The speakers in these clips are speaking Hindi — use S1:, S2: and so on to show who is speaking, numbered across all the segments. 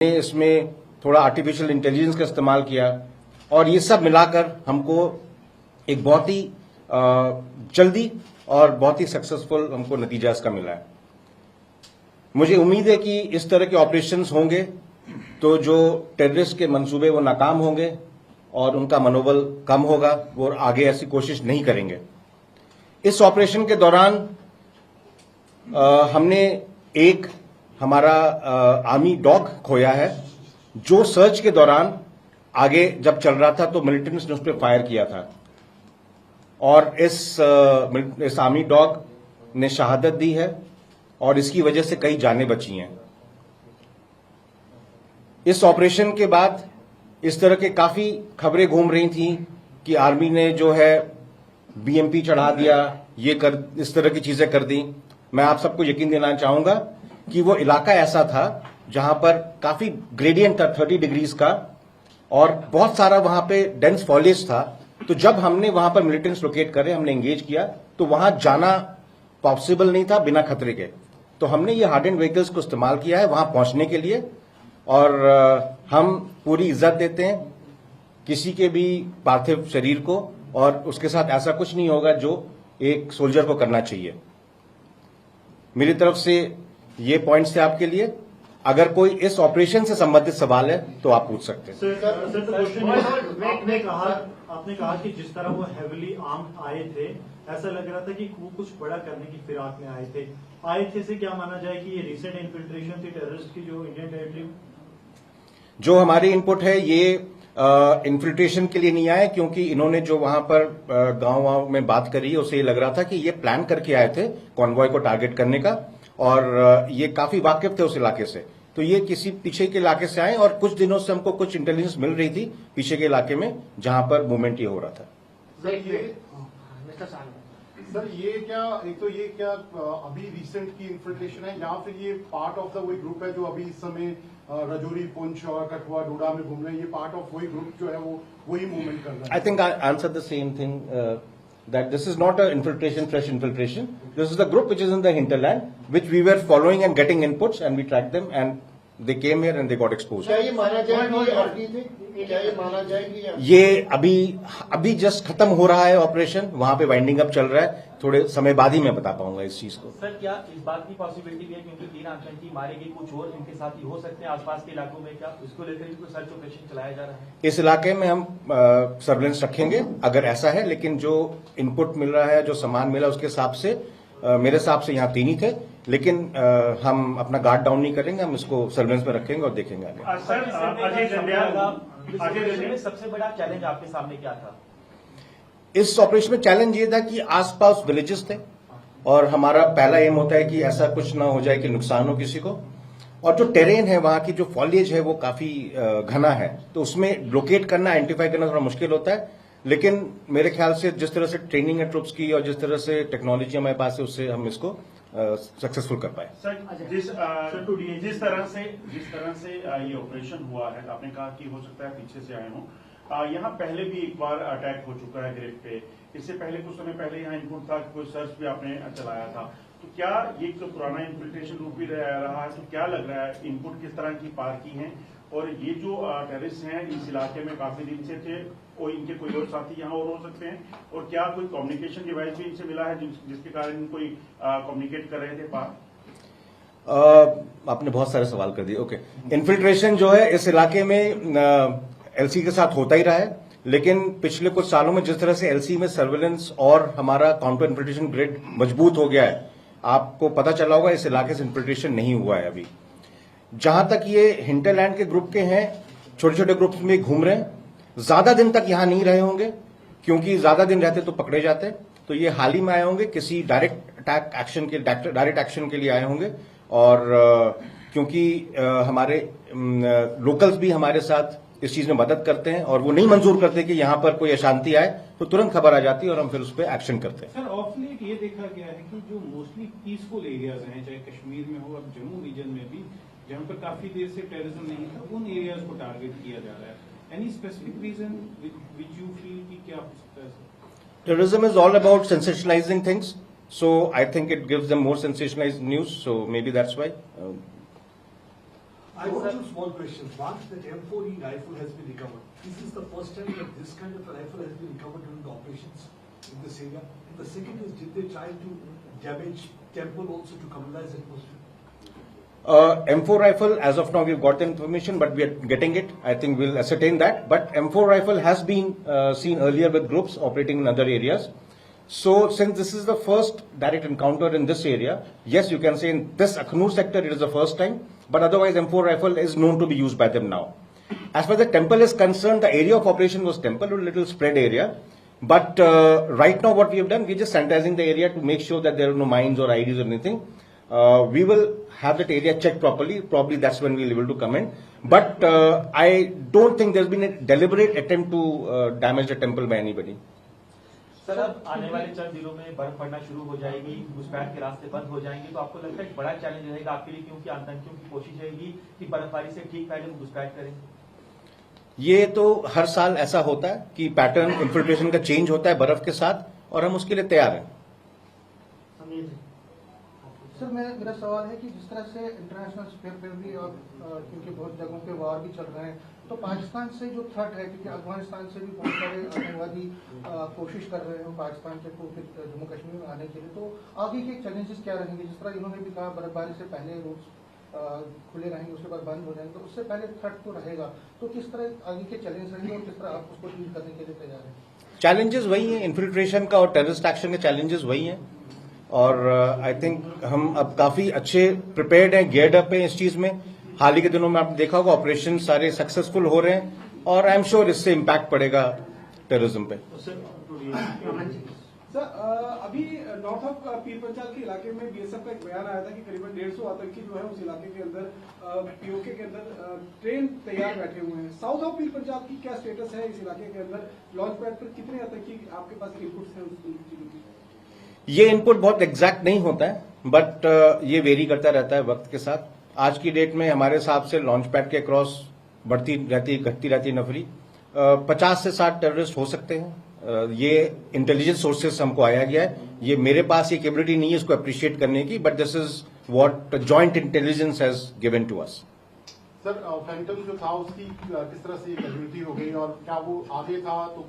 S1: इसमें थोड़ा आर्टिफिशियल इंटेलिजेंस का इस्तेमाल किया और ये सब मिलाकर हमको एक बहुत ही जल्दी और बहुत ही सक्सेसफुल हमको नतीजा इसका मिला है। मुझे उम्मीद है कि इस तरह के ऑपरेशंस होंगे तो जो टेररिस्ट के मंसूबे वो नाकाम होंगे और उनका मनोबल कम होगा, वो आगे ऐसी कोशिश नहीं करेंगे। इस ऑपरेशन के दौरान हमने एक हमारा आर्मी डॉग खोया है, जो सर्च के दौरान आगे जब चल रहा था तो मिलिटेंट्स ने उस पर फायर किया था और इस आर्मी डॉग ने शहादत दी है और इसकी वजह से कई जानें बची हैं। इस ऑपरेशन के बाद इस तरह के काफी खबरें घूम रही थी कि आर्मी ने जो है बीएमपी चढ़ा दिया, इस तरह की चीजें कर दी। मैं आप सबको यकीन दिलाना चाहूंगा कि वो इलाका ऐसा था जहां पर काफी ग्रेडियंट था 30 डिग्रीज का और बहुत सारा वहां पे डेंस फॉलेज था। तो जब हमने वहां पर मिलिटेंट्स लोकेट करे, हमने एंगेज किया तो वहां जाना पॉसिबल नहीं था बिना खतरे के। तो हमने ये हार्डेंड व्हीकल्स को इस्तेमाल किया है वहां पहुंचने के लिए और हम पूरी इज्जत देते हैं किसी के भी पार्थिव शरीर को और उसके साथ ऐसा कुछ नहीं होगा जो एक सोल्जर को करना चाहिए। मेरी तरफ से ये पॉइंट्स थे आपके लिए। अगर कोई इस ऑपरेशन से संबंधित सवाल है तो आप पूछ सकते हैं।
S2: आपने कहा कि जिस तरह वो हेविली आर्म्ड आए थे, ऐसा लग रहा था कि वो कुछ बड़ा करने की फिराक में आए थे से क्या माना जाए कि ये रिसेंट इन्फिल्ट्रेशन थी टेररिस्ट की जो इंडियन टेरिटरी में?
S1: जो हमारी इनपुट है ये इन्फिल्ट्रेशन के लिए नहीं आए, क्योंकि इन्होंने जो वहां पर गांव में बात करी उसे ये लग रहा था कि ये प्लान करके आए थे कॉन्वॉय को टारगेट करने का और ये काफी वाकिफ थे उस इलाके से। तो ये किसी पीछे के इलाके से आए और कुछ दिनों से हमको कुछ इंटेलिजेंस मिल रही थी पीछे के इलाके में जहां पर मूवमेंट ये हो रहा था।
S3: सर ये क्या अभी रिसेंट की इन्फिल्ट्रेशन है या फिर ये पार्ट ऑफ द वही ग्रुप है जो अभी इस समय रजौरी, पुंछ और कठुआ, डोडा में घूम रहे हैं? ये पार्ट ऑफ वही ग्रुप जो है वो वही मूवमेंट कर रहा है?
S1: I think I answer the same thing that this is not a infiltration, fresh infiltration. This is the group which is in the hinterland, which we were following and getting inputs, and we tracked them, and they came here and they got exposed.
S3: क्या ये माना जाए कि क्या ये माना जाए कि
S1: ये अभी जस्ट खत्म हो रहा है ऑपरेशन, वहां पे वाइंडिंग अप चल रहा है। थोड़े समय बाद ही मैं बता पाऊंगा इस चीज को।
S4: सर क्या इस बात की पॉसिबिलिटी भी है क्योंकि 3 आतंकी मारे गए, कुछ और इनके साथ ही हो सकते हैं आसपास के इलाकों में, क्या इसको लेकर भी कोई सर्च ऑपरेशन चलाया जा रहा है?
S1: इस इलाके में हम सर्वेलेंस रखेंगे अगर ऐसा है, लेकिन जो इनपुट मिल रहा है, जो सामान मिला उसके हिसाब से मेरे हिसाब से यहाँ 3 ही थे, लेकिन हम अपना गार्ड डाउन नहीं करेंगे, हम इसको सर्वेलेंस में रखेंगे और देखेंगे आगे।
S4: सबसे बड़ा चैलेंज आपके सामने क्या था?
S1: इस ऑपरेशन में चैलेंज ये था कि आसपास विलेजेस थे और हमारा पहला एम होता है कि ऐसा कुछ ना हो जाए कि नुकसान हो किसी को। और जो टेरेन है वहां की जो फॉलिएज है वो काफी घना है, तो उसमें लोकेट करना, आइडेंटिफाई करना थोड़ा मुश्किल होता है। लेकिन मेरे ख्याल से जिस तरह से ट्रेनिंग है ट्रुप्स की और जिस तरह से टेक्नोलॉजी हमारे पास है, उससे हम इसको सक्सेसफुल कर पाए।
S5: सर जिस तरह से ये ऑपरेशन हुआ है, आपने कहा कि हो सकता है पीछे से आए हों। यहाँ पहले भी एक बार अटैक हो चुका है ग्रिप पे। इससे पहले कुछ समय पहले यहाँ इनपुट था, कोई सर्च भी आपने चलाया था। तो क्या ये तो पुराना इन्फिल्ट्रेशन रूप भी रहा है, तो क्या लग रहा है इनपुट किस तरह की पार की हैं? और ये जो टेररिस्ट हैं इस इलाके में काफी दिन से थे और इनके कोई और साथी यहाँ और हो सकते हैं, और क्या कोई कम्युनिकेशन डिवाइस भी इनसे मिला है जिसके कारण कोई कम्युनिकेट कर रहे थे पार?
S1: आपने बहुत सारे सवाल कर दिए। ओके, इन्फिल्ट्रेशन जो है इस इलाके में एलसी के साथ होता ही रहा है, लेकिन पिछले कुछ सालों में जिस तरह से एलसी में सर्वेलेंस और हमारा काउंटर इन्फिल्ट्रेशन ग्रिड मजबूत हो गया है, आपको पता चला होगा इस इलाके से इन्फिल्ट्रेशन नहीं हुआ है अभी। जहां तक ये हिंटरलैंड के ग्रुप के हैं, छोटे छोटे ग्रुप्स में घूम रहे हैं, ज्यादा दिन तक यहां नहीं रहे होंगे, क्योंकि ज्यादा दिन रहते तो पकड़े जाते। तो ये हाल ही में आए होंगे, किसी डायरेक्ट एक्शन के लिए आए होंगे। और क्योंकि हमारे लोकल्स भी हमारे साथ इस चीज में मदद करते हैं और वो नहीं मंजूर करते कि यहां पर कोई अशांति आए, तो तुरंत खबर आ जाती है और हम फिर उस पर एक्शन करते हैं।
S6: सर ऑफ लेट ये देखा गया है कि जो मोस्टली पीसफुल एरियाज हैं, चाहे कश्मीर में हो, अब जम्मू रीजन में भी, जहां पर काफी देर से टेररिज्म नहीं था, उन एरियाज को टारगेट किया जा रहा है। Any specific reason which you feel कि क्या हो सकता है?
S1: Terrorism is all about sensationalizing things, so I think it gives them more sensationalized news, so maybe that's why.
S7: I got two small questions. One, that M4E rifle has been recovered. This is the first time that this kind of a rifle has been recovered during the operations in this area. And the second is, did they try to damage temple also to communalize atmosphere?
S1: M4 rifle, as of now, we've got the information, but we are getting it. I think we'll ascertain that. But M4 rifle has been seen earlier with groups operating in other areas. So, since this is the first direct encounter in this area, yes, you can say in this Akhnur sector it is the first time, but otherwise M4 rifle is known to be used by them now. As far as the temple is concerned, the area of operation was temple, a little spread area. But right now what we have done, we're just sanitizing the area to make sure that there are no mines or IDs or anything. We will have that area checked properly. Probably that's when we'll be able to comment. But I don't think there's been a deliberate attempt to damage the temple by anybody.
S4: Sir, अब आने वाले चंद दिनों में बर्फ पड़ना शुरू हो जाएगी, घुसपैठ के रास्ते बंद हो जाएंगे, तो आपको लगता है एक बड़ा चैलेंज रहेगा आपके लिए, क्योंकि आतंकियों की कोशिश रहेगी कि बर्फबारी से ठीक पहले वो घुसपैठ करें?
S1: ये तो हर साल ऐसा होता है कि पैटर्न इन्फिल्ट्रेशन का चेंज होता है बर्फ के साथ, और हम उसके लिए तैयार हैं।
S8: सर, मेरा सवाल है कि जिस तरह से इंटरनेशनल स्फीयर पे भी और क्योंकि बहुत जगहों पे वार भी चल रहे हैं, तो पाकिस्तान से जो थ्रेट है, क्योंकि अफगानिस्तान से भी बहुत सारे आतंकवादी कोशिश कर रहे हैं पाकिस्तान के जम्मू कश्मीर में आने के लिए, तो आगे के चैलेंजेस क्या रहेंगे? जिस तरह इन्होंने भी कहा बर्फबारी से पहले रूट्स खुले रहेंगे, उसके बाद बंद हो जाएंगे, तो उससे पहले थ्रेट तो रहेगा, तो किस तरह आगे के चैलेंज रहेंगे और किस तरह आप उसको डील करने के लिए तैयार हैं?
S1: चैलेंजेस वही हैं, इन्फिल्ट्रेशन का और टेररिस्ट एक्शन के चैलेंजेस वही हैं, और आई थिंक हम अब काफी अच्छे प्रिपेयर्ड हैं, गियर्ड अप हैं इस चीज में। हाल ही के दिनों में आपने देखा होगा ऑपरेशन सारे सक्सेसफुल हो रहे हैं, और आई एम श्योर इससे इम्पैक्ट पड़ेगा टेररिज्म पे।
S9: सर, अभी नॉर्थ ऑफ पीर पंचाल के इलाके में बीएसएफ का एक बयान आया था कि करीबन 150 आतंकी जो है उस इलाके के अंदर पीओके के अंदर ट्रेन तैयार बैठे हुए हैं। साउथ ऑफ पीर पंचाल की क्या स्टेटस है? इस इलाके के अंदर लॉन्च पैड पर कितने आतंकी आपके पास इनपुट्स हैं?
S1: ये इनपुट बहुत एग्जैक्ट नहीं होता है, बट ये वेरी करता रहता है वक्त के साथ। आज की डेट में हमारे हिसाब से लॉन्च पैड के क्रॉस बढ़ती रहती घटती रहती नफरी 50 से 60 टेररिस्ट हो सकते हैं। ये इंटेलिजेंस सोर्सेज से हमको आया गया है, ये मेरे पास ये कैपेबिलिटी नहीं है इसको अप्रिशिएट करने की, but this is what joint intelligence has given to us.
S3: Sir, phantom जो था उसकी किस तरह से कैजुअलिटी हो गई, और क्या वो आगे था तो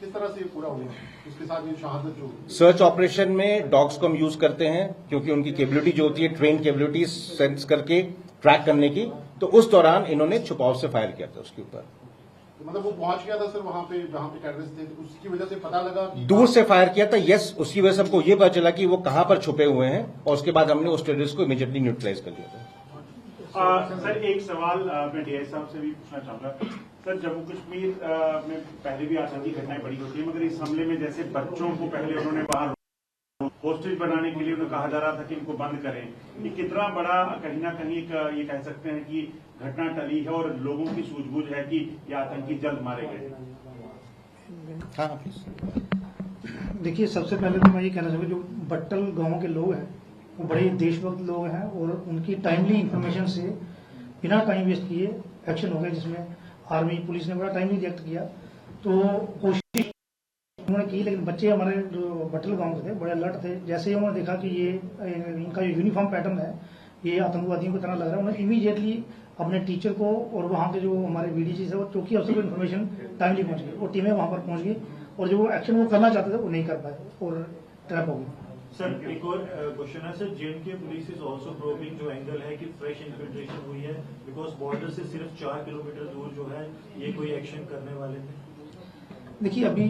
S3: किस तरह से पूरा हो गया, उसके साथ ये शहादत जो हुई?
S1: सर्च ऑपरेशन में डॉग्स को हम यूज करते हैं, क्योंकि उनकी कैपेबिलिटी जो होती है ट्रेन कैपेबिलिटी सेंस करके ट्रैक करने की, तो उस दौरान इन्होंने छुपाव से फायर किया था उसके ऊपर।
S3: तो मतलब वो पहुंच गया था सर वहां पे जहां पे टेररिस्ट थे, उसकी वजह से पता लगा कि
S1: दूर से फायर किया था, यस, उसकी वजह से हमको ये पता चला कि वो कहां पर छुपे हुए हैं, और उसके बाद हमने उस टेररिस्ट को इमीडिएटली न्यूट्रलाइज कर दिया था।
S5: सर, एक सवाल मैं डीआई साहब से भी पूछना चाहूंगा। सर, जम्मू कश्मीर में पहले भी आतंकी घटनाएं बड़ी होती है, मगर इस हमले में जैसे बच्चों को पहले उन्होंने बाहर होस्टेज बनाने के लिए उन्हें कहा जा रहा था कि इनको बंद करें, ये कितना बड़ा कहीं ना कहीं ये कह सकते हैं कि घटना टली है और लोगों की सूझबूझ है कि ये आतंकी जल्द मारे गए?
S1: हाँ प्लीज।
S8: देखिए, सबसे पहले तो मैं ये कहना चाहूँगा, जो बट्टल गांव के लोग हैं वो बड़े देशभक्त लोग हैं, और उनकी टाइमली इंफॉर्मेशन से बिना टाइम वेस्ट किए एक्शन हो गया, जिसमें आर्मी पुलिस ने बड़ा टाइमली रिएक्ट किया। तो कोशिश उन्होंने की, लेकिन बच्चे हमारे जो बट्टल गांव के थे बड़े अलर्ट थे। जैसे ही उन्होंने देखा कि ये इनका जो यूनिफॉर्म पैटर्न है ये आतंकवादियों की तरह लग रहा है, उन्होंने इमीडिएटली अपने टीचर को और वहाँ के जो हमारे बीडीसी है वो चौकी अफसर को इन्फॉर्मेशन टाइमली पहुंच गई, और टीमें वहाँ पर पहुंच गई, और जो एक्शन वो करना चाहते थे वो नहीं कर पाए और ट्रैप हो गई।
S2: सर, एक और क्वेश्चन है sir, JNK police is also probing जो एंगल है कि फ्रेश इन्फिल्ट्रेशन हुई है, बिकॉज बॉर्डर से सिर्फ 4 किलोमीटर दूर जो है ये कोई एक्शन करने वाले थे।
S8: देखिए, अभी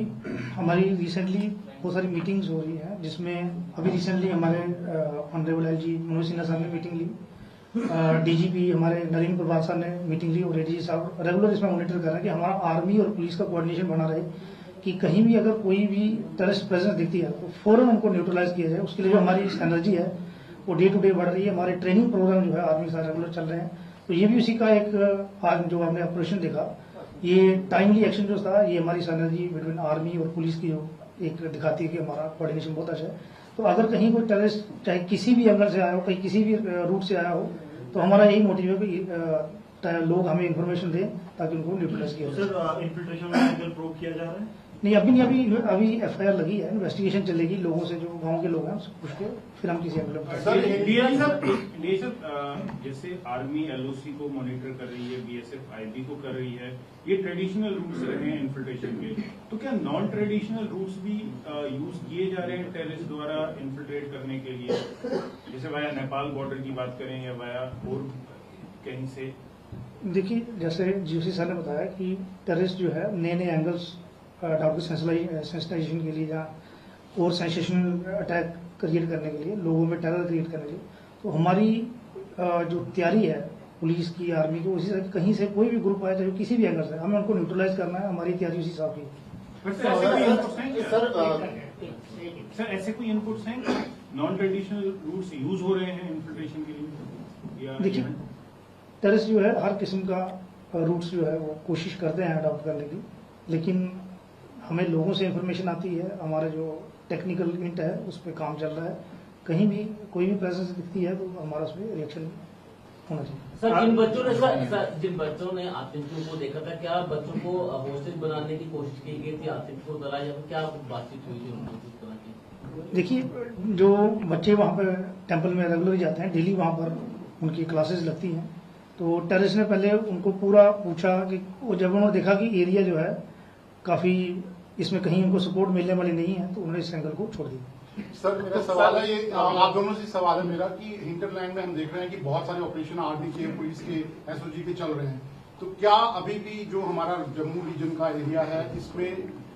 S8: हमारी रिसेंटली बहुत सारी मीटिंग्स हो रही हैं, जिसमें अभी रिसेंटली हमारे ऑनरेबल एलजी मनोज सिन्हा साहब ने मीटिंग ली, डीजीपी हमारे नरेंद्र प्रभात साहब ने मीटिंग ली, और एडीजी साहब रेगुलर इसमें मॉनिटर कर रहे हैं कि हमारा आर्मी और पुलिस का कोऑर्डिनेशन बना रहे, कि कहीं भी अगर कोई भी टेररिस्ट प्रेजेंस दिखती है तो फौरन उनको न्यूट्रलाइज किया जाए। उसके लिए जो हमारी एनर्जी है वो डे टू डे बढ़ रही है। हमारे ट्रेनिंग प्रोग्राम जो है आर्मी के साथ रेगुलर चल रहे हैं, तो ये भी उसी का एक आज जो हमने ऑपरेशन देखा, ये टाइमली एक्शन जो था, ये हमारी एनर्जी बिटवीन आर्मी और पुलिस की जो एक दिखाती है कि हमारा कोऑर्डिनेशन बहुत अच्छा है। तो अगर कहीं कोई टेररिस्ट चाहे किसी भी एंगल से आया हो, कहीं किसी भी रूट से आया हो, तो हमारा यही मोटिव है कि लोग हमें इन्फॉर्मेशन दें ताकि उनको न्यूट्रलाइज किया जाए।
S2: सर, इन्फिल्ट्रेशन में एंगल प्रूव किया जा रहा है?
S8: नहीं, अभी एफआईआर लगी है, इन्वेस्टिगेशन चलेगी, लोगों से जो गांव के लोग हैं उससे पूछ के फिर हम किसी अगले
S6: डीआई साहब, जैसे आर्मी एलओसी को मॉनिटर कर रही है, बीएसएफ आईबी को कर रही है, ये ट्रेडिशनल रूट्स रहे हैं इन्फिल्ट्रेशन के, तो क्या नॉन ट्रेडिशनल रूट्स भी यूज किए जा रहे हैं टेररिस्ट द्वारा इन्फिल्ट्रेट करने के लिए, जैसे वाया नेपाल बॉर्डर की बात करें या वाया और कहीं से?
S8: देखिए, जैसे जीओसी सर ने बताया कि टेररिस्ट जो है नए नए एंगल्स डाउट सेंसिटाइजेशन के लिए या और सेंसेशनल अटैक क्रिएट करने के लिए, लोगों में टेरर क्रिएट करने के लिए, तो हमारी जो तैयारी है पुलिस की, आर्मी की, उसी से कहीं से कोई भी ग्रुप आए चाहे किसी भी एंगल से, हमें उनको न्यूट्रलाइज करना है। हमारी तैयारी उसी हिसाब की।
S6: सर ऐसे कोई इनपुट्स हैं नॉन ट्रेडिशनल रूट्स यूज हो रहे हैं इन्फिल्ट्रेशन के लिए?
S8: देखिए, टेररिस्ट जो है हर किस्म का रूट्स जो है वो कोशिश करते हैं अडॉप्ट करने की, लेकिन हमें लोगों से इंफॉर्मेशन आती है, हमारा जो टेक्निकल इंट है उस पर काम चल रहा है, कहीं भी कोई भी प्रेजेंस दिखती है तो हमारा उस पर रिएक्शन होना चाहिए।
S10: सर जिन बच्चों ने आतंकियों को देखा था, क्या बच्चों को होस्टेज बनाने की कोशिश की गई थी आतंकियों द्वारा, या फिर क्या बातचीत हुई थी उनकी किस तरह की?
S8: देखिए, जो बच्चे वहाँ पर टेम्पल में रेगुलर जाते हैं, डेली वहाँ पर उनकी क्लासेस लगती हैं, तो टेररिस्ट ने पहले उनको पूरा पूछा कि जब उन्होंने देखा कि एरिया जो है काफी इसमें कहीं उनको सपोर्ट मिलने वाली नहीं है, तो उन्होंने इस एंगल को छोड़ दिया।
S3: सर मेरा सवाल है, ये आप दोनों से सवाल है मेरा कि हिंटरलैंड में हम देख रहे हैं कि बहुत सारे ऑपरेशन आर्मी के, पुलिस के, एसओजी के चल रहे हैं, तो क्या अभी भी जो हमारा जम्मू रीजन का एरिया है इसमें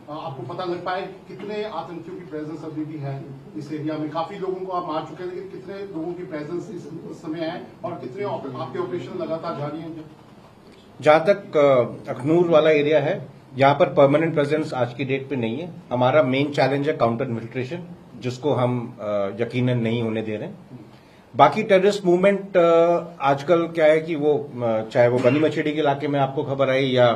S3: आपको पता लग पाए कितने आतंकियों की प्रेजेंस अभी भी है इस एरिया में? काफी लोगों को आप मार चुके हैं, लेकिन कितने लोगों की प्रेजेंस इस समय है और कितने आपके ऑपरेशन लगातार जारी हैं?
S1: जहां तक अखनूर वाला एरिया है, यहाँ पर परमानेंट प्रेजेंस आज की डेट पे नहीं है। हमारा मेन चैलेंज है काउंटर इन्फिल्ट्रेशन, जिसको हम यकीनन नहीं होने दे रहे हैं। बाकी टेररिस्ट मूवमेंट आजकल क्या है कि वो चाहे वो बनी मछेड़ी के इलाके में आपको खबर आई, या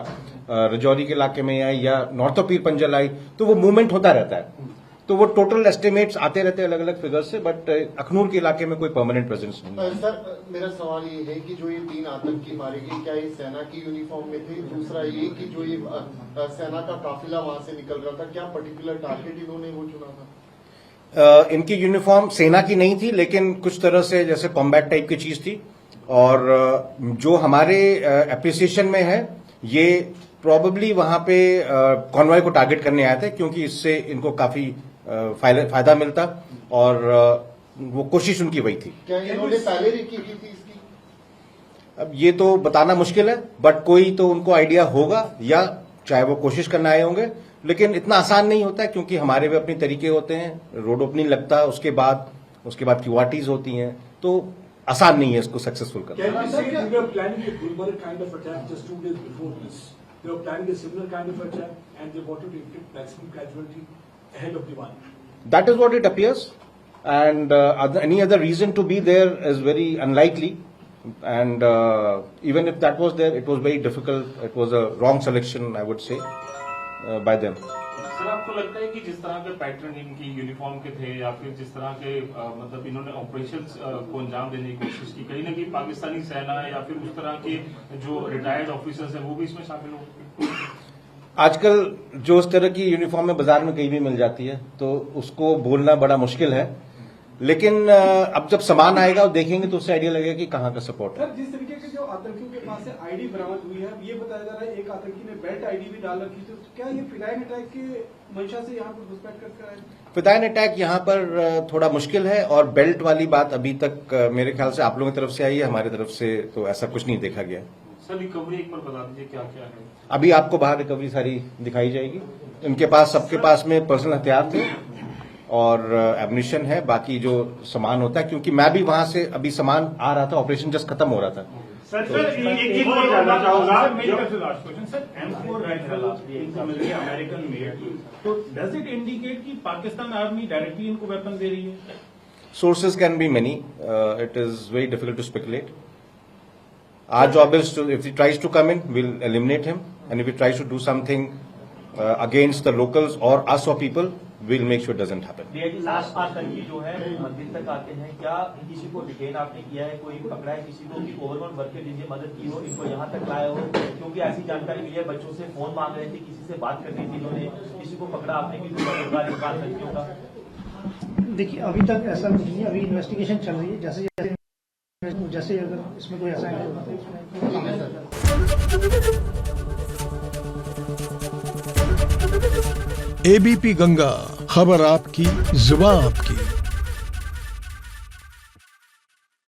S1: रजौरी के इलाके में आई, या नॉर्थ ऑफ पीर पंजल आई, तो वो मूवमेंट होता रहता है। तो वो टोटल एस्टिमेट्स आते रहते हैं अलग अलग फिगर से, बट अखनूर के इलाके में कोई परमानेंट प्रेजेंस नहीं है।
S11: सर मेरा सवाल ये है कि जो ये 3 आतंकी मारे गए, क्या ये सेना की यूनिफॉर्म में थे? दूसरा ये कि जो ये सेना का काफिला वहां से निकल रहा था, क्या पर्टिकुलर टारगेट इन्होंने वो चुना था?
S1: इनकी यूनिफॉर्म सेना की नहीं थी, लेकिन कुछ तरह से जैसे कॉम्बैट टाइप की चीज थी। और जो हमारे एप्रिसिएशन में है, ये प्रोबेबली वहां पे कॉन्वॉय को टारगेट करने आए थे, क्योंकि इससे इनको काफी फायदा मिलता, और वो कोशिश उनकी वही थी।
S11: क्या इन्होंने पहले भी की थी इसकी?
S1: अब ये तो बताना मुश्किल है, बट कोई तो उनको आइडिया होगा, या चाहे वो कोशिश करने आए होंगे, लेकिन इतना आसान नहीं होता है, क्योंकि हमारे भी अपने तरीके होते हैं। रोड ओपनिंग लगता है, उसके बाद क्यूआरटीज होती हैं, तो आसान नहीं है इसको सक्सेसफुल करना। That is what it appears, and any other reason to be there is very unlikely. And even if that was there, it was very difficult. It was a wrong selection, I would say, by them.
S12: Sir आपको लगता है कि जिस तरह के पैटर्न इनकी यूनिफॉर्म के थे, या फिर जिस तरह के मतलब इन्होंने ऑपरेशंस को अंजाम देने की कोशिश की, कहीं ना कहीं पाकिस्तानी सेना या फिर उस तरह के जो रिटायर्ड ऑफिसर्स हैं वो भी इसमें शामिल हो?
S1: आजकल जो इस तरह की यूनिफॉर्म में बाजार में कहीं भी मिल जाती है, तो उसको बोलना बड़ा मुश्किल है, लेकिन अब जब सामान आएगा और देखेंगे तो उससे आइडिया लगेगा कि कहाँ का सपोर्ट है।
S9: सर, जिस तरीके के जो आतंकियों के पास से आईडी बरामद हुई है, ये बताया जा रहा है एक आतंकी ने बेल्ट आईडी भी डाल रखी थी, तो क्या ये फिदायन अटैक के मंशा से यहाँ पर घुसपैठ करके आए?
S1: फिदायन अटैक यहाँ पर थोड़ा मुश्किल है, और बेल्ट वाली बात अभी तक मेरे ख्याल से आप लोगों की तरफ से आई है, हमारी तरफ से तो ऐसा कुछ नहीं देखा गया।
S12: सर रिकवरी एक बार बता दीजिए क्या क्या है?
S1: अभी आपको बाहर रिकवरी सारी दिखाई जाएगी। इनके पास, सबके पास में पर्सनल हथियार थे और एम्युनिशन है, बाकी जो सामान होता है, क्योंकि मैं भी वहां से अभी सामान आ रहा था, ऑपरेशन जस्ट खत्म हो रहा था।
S5: सर एक चीज और जानना चाहूंगा,
S6: मेरी तरफ से last question sir, M4 rifle इनको मिल रही है अमेरिकन मेड, तो डज इट इंडिकेट कि पाकिस्तान आर्मी डायरेक्टली इनको वेपन दे रही है?
S1: Sources can be many. It is very difficult to speculate. Our job is to, if he tries to come in, we'll eliminate him, and if he tries to do something against the locals or us or people, we'll make sure it doesn't happen.
S4: DIG last आतंकी जो है मंदिर तक आते हैं, क्या किसी को डिटेन आपने किया है, कोई पकड़ा है किसी को कि ओवरऑल वर्क के लिए मदद की हो, इनको यहाँ तक लाया हो? क्योंकि ऐसी जानकारी मिली है बच्चों से फोन मांग रहे थे, किसी से बात करनी थी इन्होंने, किसी को पकड़ा आपने कि लड़कियों का?
S8: देखिए अभी तक ऐसा कुछ नहीं है, अभी इन्वेस्टिगेशन चल रही है, जैसे अगर इसमें कोई ऐसा है
S13: एबीपी गंगा, खबर आपकी, जुबान आपकी।